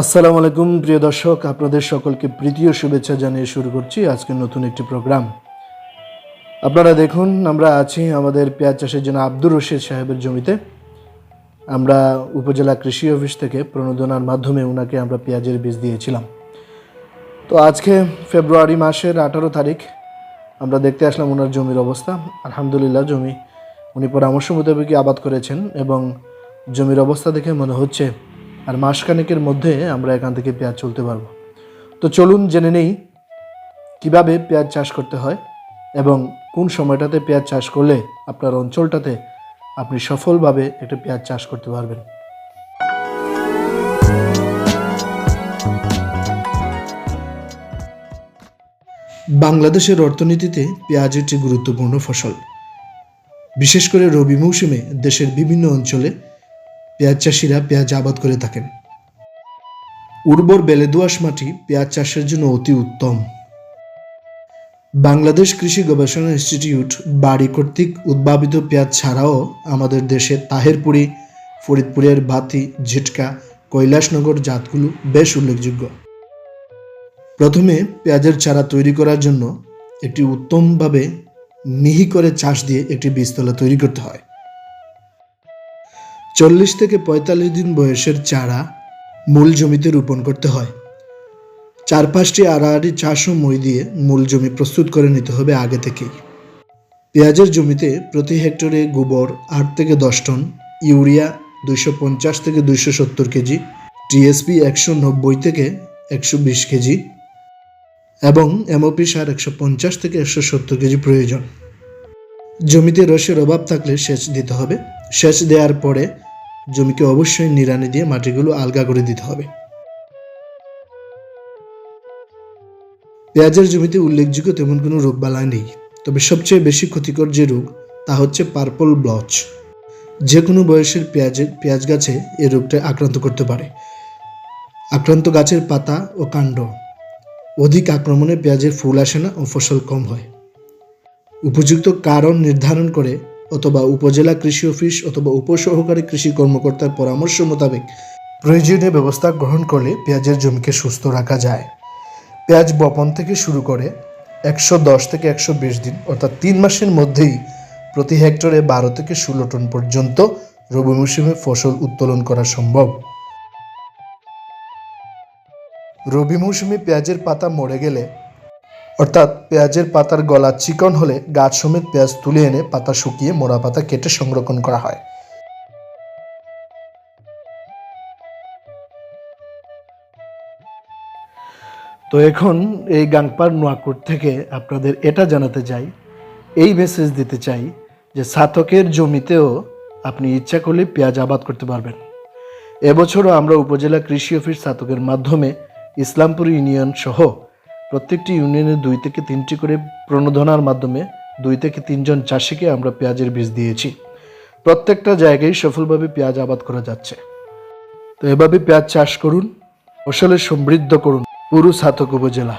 আসসালামু আলাইকুম প্রিয় দর্শক, আপনাদের সকলকে প্রীতি ও শুভেচ্ছা জানিয়ে শুরু করছি আজকের নতুন একটি প্রোগ্রাম। আপনারা দেখুন, আমরা আছি আমাদের পেঁয়াজ চাষের জন্য আব্দুর রশিদ সাহেবের জমিতে। আমরা উপজেলা কৃষি অফিস থেকে প্রণোদনার মাধ্যমে ওনাকে আমরা পেঁয়াজের বীজ দিয়েছিলাম। তো আজকে ফেব্রুয়ারি মাসের 18 তারিখ আমরা দেখতে আসলাম ওনার জমির অবস্থা। আলহামদুলিল্লাহ, জমি উনি পরামর্শ মোতাবেকই আবাদ করেছেন এবং জমির অবস্থা দেখে মনে হচ্ছে আর মাসখানেকের মধ্যে আমরা এখান থেকে পেঁয়াজ তুলতে পারবো। তো চলুন জেনে নেই কিভাবে পেঁয়াজ চাষ করতে হয় এবং কোন সময়টাতে পেঁয়াজ চাষ করলে আপনার অঞ্চলটাতে আপনি সফলভাবে একটা পেঁয়াজ চাষ করতে পারবেন। বাংলাদেশের অর্থনীতিতে পেঁয়াজ একটি গুরুত্বপূর্ণ ফসল। বিশেষ করে রবি মৌসুমে দেশের বিভিন্ন অঞ্চলে পেঁয়াজ চাষিরা পেঁয়াজ আবাদ করে থাকেন। উর্বর বেলে দোআঁশ মাটি পেঁয়াজ চাষের জন্য অতি উত্তম। বাংলাদেশ কৃষি গবেষণা ইনস্টিটিউট বাড়ি কর্তৃক উদ্ভাবিত পেঁয়াজ ছাড়াও আমাদের দেশে তাহেরপুরি, ফরিদপুরের বাতি, ঝিটকা, কৈলাসনগর জাতগুলো বেশ উল্লেখযোগ্য। প্রথমে পেঁয়াজের চারা তৈরি করার জন্য একটি উত্তমভাবে মিহি করে চাষ দিয়ে একটি বীজতলা তৈরি করতে হয়। 40 থেকে 45 দিন বয়সের চারা মূল জমিতে রোপণ করতে হয়। 4-5টি আড়াআড়ি চাষ ও মই দিয়ে মূল জমি প্রস্তুত করে নিতে হবে আগে থেকেই। পেঁয়াজের জমিতে প্রতি হেক্টরে গোবর 8 থেকে 10 টন, ইউরিয়া 250 থেকে 270 কেজি, টিএসপি 190 থেকে 120 কেজি এবং এমওপি সার 150 থেকে 170 কেজি প্রয়োজন। জমিতে রসের অভাব থাকলে সেচ দিতে হবে। সেচ দেওয়ার পরে জমিকে অবশ্যই নিড়ানি দিয়ে মাটিগুলো আলগা করে দিতে হবে। পেঁয়াজের জমিতে উল্লেখযোগ্য তেমন কোনো রোগবালাই নেই, তবে সবচেয়ে বেশি ক্ষতিকর যে রোগ তা হচ্ছে পার্পল ব্লচ। যে কোনো বয়সের পেঁয়াজ গাছে এই রোগটা আক্রান্ত করতে পারে। আক্রান্ত গাছের পাতা ও কাণ্ড অধিক আক্রমণে পেঁয়াজের ফুল আসে না ও ফসল কম হয়। উপযুক্ত কারণ নির্ধারণ করে অথবা উপজেলা কৃষি অফিস অথবা উপসহকারী কৃষি কর্মকর্তার পরামর্শ মোতাবেক প্রয়োজনীয় ব্যবস্থা গ্রহণ করলে পেঁয়াজের জমিকে সুস্থ রাখা যায়। পেঁয়াজ বপন থেকে শুরু করে 110 থেকে 120 দিন অর্থাৎ 3 মাসের মধ্যেই প্রতি হেক্টরে 12 থেকে 16 টন পর্যন্ত রবি মৌসুমে ফসল উত্তোলন করা সম্ভব। রবি মৌসুমে পেঁয়াজের পাতা মরে গেলে অর্থাৎ পেঁয়াজের পাতার গলা চিকন হলে গাছ সমেত পেঁয়াজ তুলে এনে পাতা শুকিয়ে মোড়া পাতা কেটে সংরক্ষণ করা হয়। তো এখন এই গাংপার নোয়াকোট থেকে আপনাদের এটা জানাতে চাই, এই মেসেজ দিতে চাই যে ছাতকের জমিতেও আপনি ইচ্ছা করলে পেঁয়াজ আবাদ করতে পারবেন। এবছরও আমরা উপজেলা কৃষি অফিস ছাতকের মাধ্যমে ইসলামপুর ইউনিয়ন সহ প্রত্যেকটি ইউনিয়নে 2 থেকে 3টি করে প্রণোদনার মাধ্যমে 2 থেকে 3 জন চাষিকে আমরা পেঁয়াজের বীজ দিয়েছি। প্রত্যেকটা জায়গায় সফলভাবে পেঁয়াজ আবাদ করা যাচ্ছে। তো এভাবে পেঁয়াজ চাষ করুন, ফসলের সমৃদ্ধ করুন পুরো ছাতক উপজেলা।